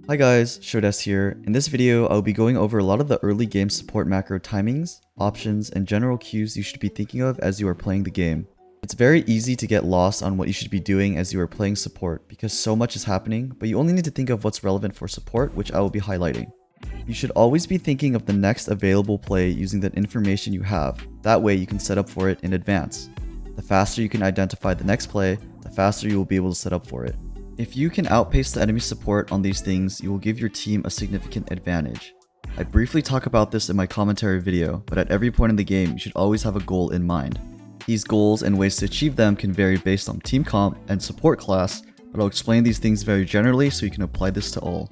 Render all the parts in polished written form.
Hi guys, Shodes here. In this video, I'll be going over a lot of the early game support macro timings, options, and general cues you should be thinking of as you are playing the game. It's very easy to get lost on what you should be doing as you are playing support because so much is happening, but you only need to think of what's relevant for support, which I will be highlighting. You should always be thinking of the next available play using that information you have. That way you can set up for it in advance. The faster you can identify the next play, the faster you will be able to set up for it. If you can outpace the enemy support on these things, you will give your team a significant advantage. I briefly talk about this in my commentary video, but at every point in the game, you should always have a goal in mind. These goals and ways to achieve them can vary based on team comp and support class, but I'll explain these things very generally so you can apply this to all.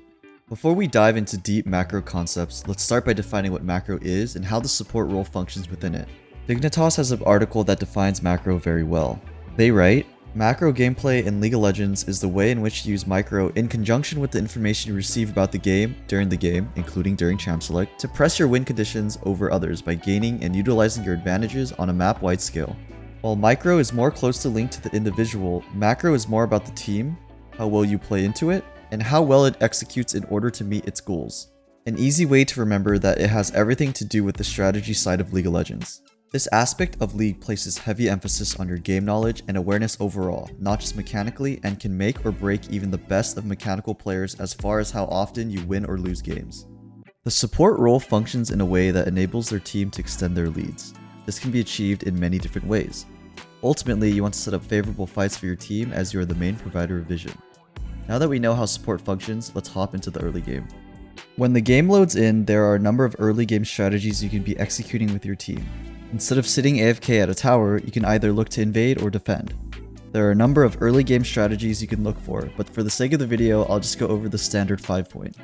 Before we dive into deep macro concepts, let's start by defining what macro is and how the support role functions within it. Dignitas has an article that defines macro very well. They write, "Macro gameplay in League of Legends is the way in which you use micro in conjunction with the information you receive about the game during the game, including during champ select, to press your win conditions over others by gaining and utilizing your advantages on a map-wide scale." While micro is more closely linked to the individual, macro is more about the team, how well you play into it, and how well it executes in order to meet its goals. An easy way to remember that it has everything to do with the strategy side of League of Legends. This aspect of League places heavy emphasis on your game knowledge and awareness overall, not just mechanically, and can make or break even the best of mechanical players as far as how often you win or lose games. The support role functions in a way that enables their team to extend their leads. This can be achieved in many different ways. Ultimately, you want to set up favorable fights for your team as you are the main provider of vision. Now that we know how support functions, let's hop into the early game. When the game loads in, there are a number of early game strategies you can be executing with your team. Instead of sitting AFK at a tower, you can either look to invade or defend. There are a number of early game strategies you can look for, but for the sake of the video, I'll just go over the standard 5-point.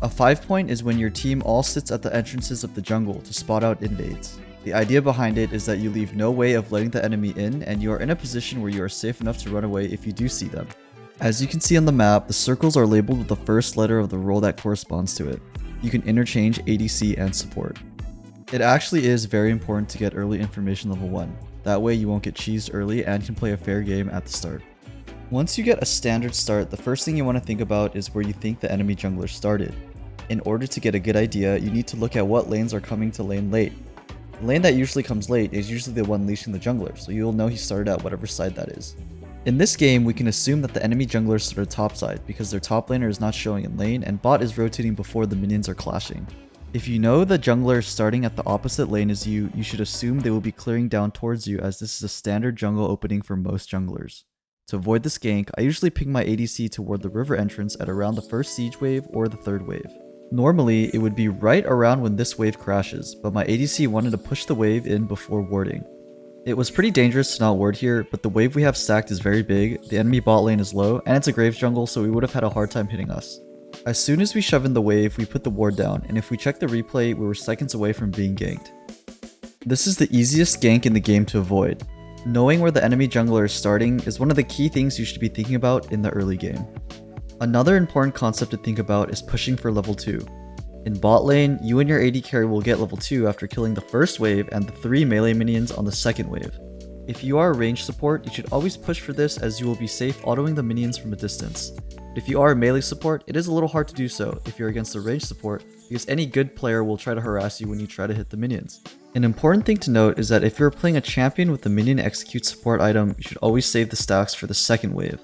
A 5-point is when your team all sits at the entrances of the jungle to spot out invades. The idea behind it is that you leave no way of letting the enemy in, and you are in a position where you are safe enough to run away if you do see them. As you can see on the map, the circles are labeled with the first letter of the role that corresponds to it. You can interchange ADC and support. It actually is very important to get early information level 1. That way you won't get cheesed early and can play a fair game at the start. Once you get a standard start, the first thing you want to think about is where you think the enemy jungler started. In order to get a good idea, you need to look at what lanes are coming to lane late. The lane that usually comes late is usually the one leashing the jungler, so you'll know he started at whatever side that is. In this game, we can assume that the enemy jungler started topside because their top laner is not showing in lane and bot is rotating before the minions are clashing. If you know the jungler starting at the opposite lane as you should assume they will be clearing down towards you as this is a standard jungle opening for most junglers. To avoid this gank, I usually ping my ADC toward the river entrance at around the first siege wave or the third wave. Normally, it would be right around when this wave crashes, but my ADC wanted to push the wave in before warding. It was pretty dangerous to not ward here, but the wave we have stacked is very big, the enemy bot lane is low, and it's a Graves jungle so we would have had a hard time hitting us. As soon as we shove in the wave, we put the ward down, and if we check the replay, we were seconds away from being ganked. This is the easiest gank in the game to avoid. Knowing where the enemy jungler is starting is one of the key things you should be thinking about in the early game. Another important concept to think about is pushing for level 2. In bot lane, you and your AD carry will get level 2 after killing the first wave and the 3 melee minions on the second wave. If you are a range support, you should always push for this as you will be safe autoing the minions from a distance. If you are a melee support, it is a little hard to do so if you're against a range support because any good player will try to harass you when you try to hit the minions. An important thing to note is that if you're playing a champion with the minion execute support item, you should always save the stacks for the second wave.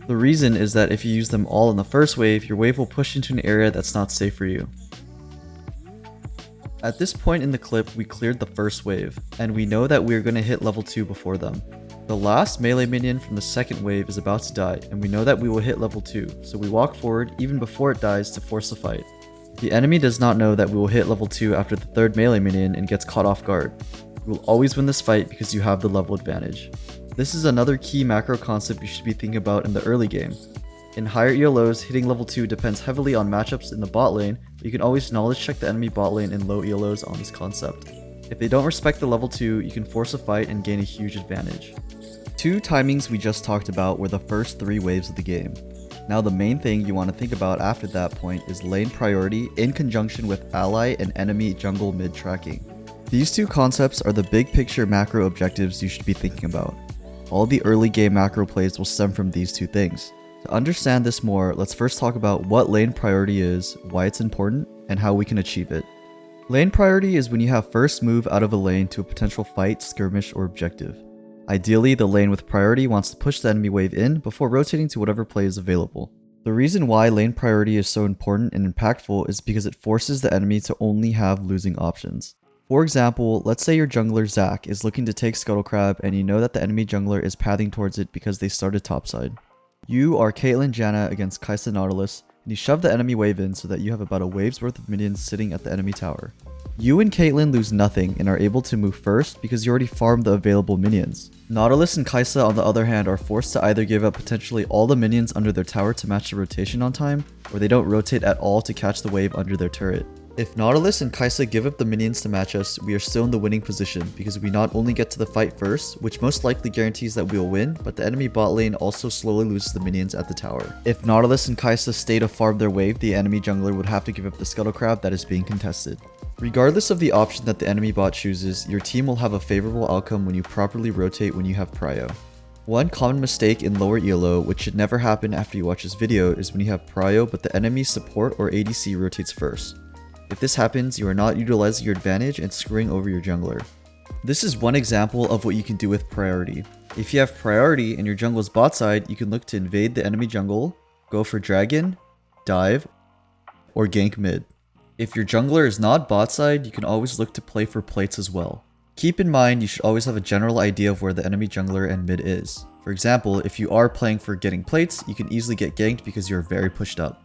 The reason is that if you use them all in the first wave, your wave will push into an area that's not safe for you. At this point in the clip, we cleared the first wave, and we know that we are going to hit level 2 before them. The last melee minion from the second wave is about to die, and we know that we will hit level 2, so we walk forward even before it dies to force the fight. The enemy does not know that we will hit level 2 after the third melee minion and gets caught off guard. You will always win this fight because you have the level advantage. This is another key macro concept you should be thinking about in the early game. In higher ELOs, hitting level 2 depends heavily on matchups in the bot lane, but you can always knowledge check the enemy bot lane in low ELOs on this concept. If they don't respect the level 2, you can force a fight and gain a huge advantage. Two timings we just talked about were the first 3 waves of the game. Now the main thing you want to think about after that point is lane priority in conjunction with ally and enemy jungle mid tracking. These two concepts are the big picture macro objectives you should be thinking about. All the early game macro plays will stem from these two things. To understand this more, let's first talk about what lane priority is, why it's important, and how we can achieve it. Lane priority is when you have first move out of a lane to a potential fight, skirmish, or objective. Ideally, the lane with priority wants to push the enemy wave in before rotating to whatever play is available. The reason why lane priority is so important and impactful is because it forces the enemy to only have losing options. For example, let's say your jungler Zac is looking to take Scuttle Crab and you know that the enemy jungler is pathing towards it because they started topside. You are Caitlyn Janna against Kai'Sa Nautilus, and you shove the enemy wave in so that you have about a wave's worth of minions sitting at the enemy tower. You and Caitlyn lose nothing and are able to move first because you already farmed the available minions. Nautilus and Kai'Sa on the other hand are forced to either give up potentially all the minions under their tower to match the rotation on time, or they don't rotate at all to catch the wave under their turret. If Nautilus and Kai'Sa give up the minions to match us, we are still in the winning position because we not only get to the fight first, which most likely guarantees that we'll win, but the enemy bot lane also slowly loses the minions at the tower. If Nautilus and Kai'Sa stay to farm their wave, the enemy jungler would have to give up the Scuttle Crab that is being contested. Regardless of the option that the enemy bot chooses, your team will have a favorable outcome when you properly rotate when you have Prio. One common mistake in lower elo, which should never happen after you watch this video, is when you have Prio but the enemy's support or ADC rotates first. If this happens, you are not utilizing your advantage and screwing over your jungler. This is one example of what you can do with priority. If you have priority and your jungle's bot side, you can look to invade the enemy jungle, go for dragon, dive, or gank mid. If your jungler is not bot side, you can always look to play for plates as well. Keep in mind you should always have a general idea of where the enemy jungler and mid is. For example, if you are playing for getting plates, you can easily get ganked because you are very pushed up.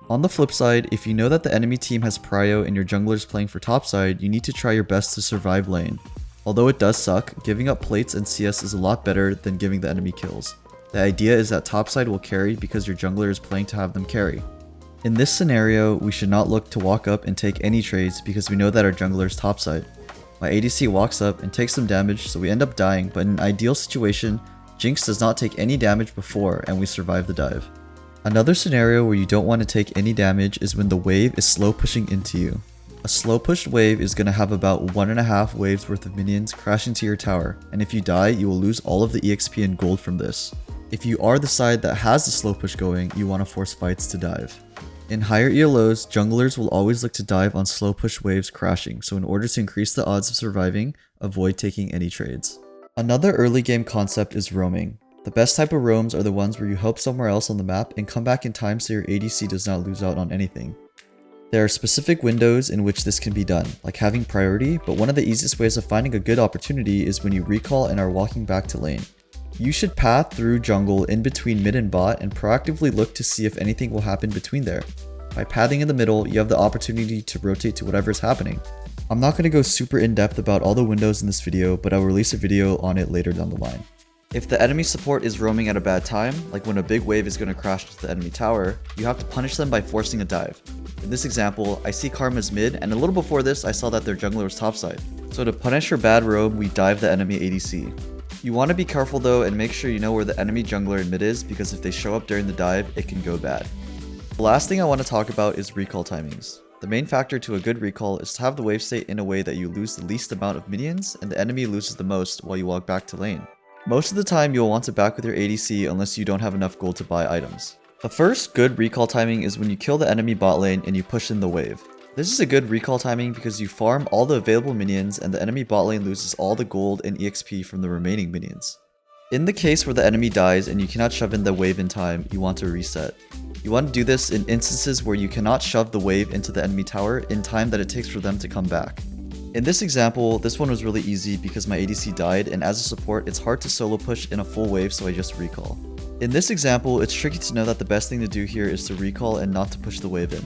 On the flip side, if you know that the enemy team has Prio and your jungler is playing for topside, you need to try your best to survive lane. Although it does suck, giving up plates and CS is a lot better than giving the enemy kills. The idea is that topside will carry because your jungler is playing to have them carry. In this scenario, we should not look to walk up and take any trades because we know that our jungler is topside. My ADC walks up and takes some damage, so we end up dying, but in an ideal situation, Jinx does not take any damage before and we survive the dive. Another scenario where you don't want to take any damage is when the wave is slow pushing into you. A slow pushed wave is going to have about 1.5 waves worth of minions crash into your tower, and if you die, you will lose all of the EXP and gold from this. If you are the side that has the slow push going, you want to force fights to dive. In higher ELOs, junglers will always look to dive on slow push waves crashing, so in order to increase the odds of surviving, avoid taking any trades. Another early game concept is roaming. The best type of roams are the ones where you help somewhere else on the map and come back in time so your ADC does not lose out on anything. There are specific windows in which this can be done, like having priority, but one of the easiest ways of finding a good opportunity is when you recall and are walking back to lane. You should path through jungle in between mid and bot and proactively look to see if anything will happen between there. By pathing in the middle, you have the opportunity to rotate to whatever is happening. I'm not going to go super in depth about all the windows in this video, but I'll release a video on it later down the line. If the enemy support is roaming at a bad time, like when a big wave is going to crash into the enemy tower, you have to punish them by forcing a dive. In this example, I see Karma's mid, and a little before this I saw that their jungler was topside. So to punish her bad roam, we dive the enemy ADC. You want to be careful though and make sure you know where the enemy jungler and mid is, because if they show up during the dive, it can go bad. The last thing I want to talk about is recall timings. The main factor to a good recall is to have the wave state in a way that you lose the least amount of minions and the enemy loses the most while you walk back to lane. Most of the time you'll want to back with your ADC unless you don't have enough gold to buy items. The first good recall timing is when you kill the enemy bot lane and you push in the wave. This is a good recall timing because you farm all the available minions and the enemy bot lane loses all the gold and EXP from the remaining minions. In the case where the enemy dies and you cannot shove in the wave in time, you want to reset. You want to do this in instances where you cannot shove the wave into the enemy tower in time that it takes for them to come back. In this example, this one was really easy because my ADC died, and as a support, it's hard to solo push in a full wave, so I just recall. In this example, it's tricky to know that the best thing to do here is to recall and not to push the wave in.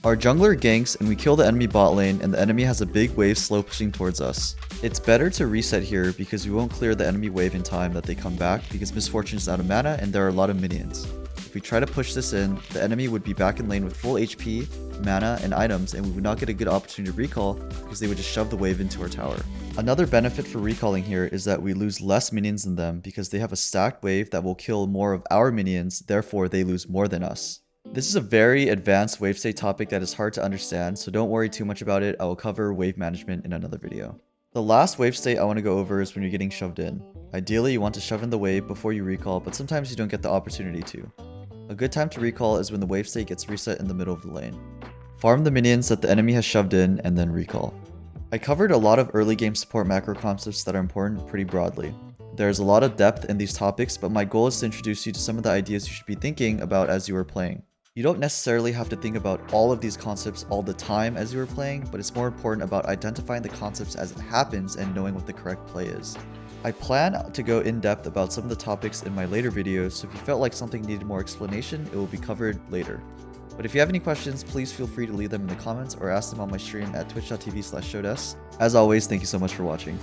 Our jungler ganks and we kill the enemy bot lane and the enemy has a big wave slow pushing towards us. It's better to reset here because we won't clear the enemy wave in time that they come back because Misfortune is out of mana and there are a lot of minions. If we try to push this in, the enemy would be back in lane with full HP, mana, and items, and we would not get a good opportunity to recall because they would just shove the wave into our tower. Another benefit for recalling here is that we lose less minions than them because they have a stacked wave that will kill more of our minions, therefore they lose more than us. This is a very advanced wave state topic that is hard to understand, so don't worry too much about it. I will cover wave management in another video. The last wave state I want to go over is when you're getting shoved in. Ideally, you want to shove in the wave before you recall, but sometimes you don't get the opportunity to. A good time to recall is when the wave state gets reset in the middle of the lane. Farm the minions that the enemy has shoved in and then recall. I covered a lot of early game support macro concepts that are important pretty broadly. There's a lot of depth in these topics, but my goal is to introduce you to some of the ideas you should be thinking about as you are playing. You don't necessarily have to think about all of these concepts all the time as you are playing, but it's more important about identifying the concepts as it happens and knowing what the correct play is. I plan to go in depth about some of the topics in my later videos, so if you felt like something needed more explanation, it will be covered later. But if you have any questions, please feel free to leave them in the comments or ask them on my stream at twitch.tv/showdes. As always, thank you so much for watching.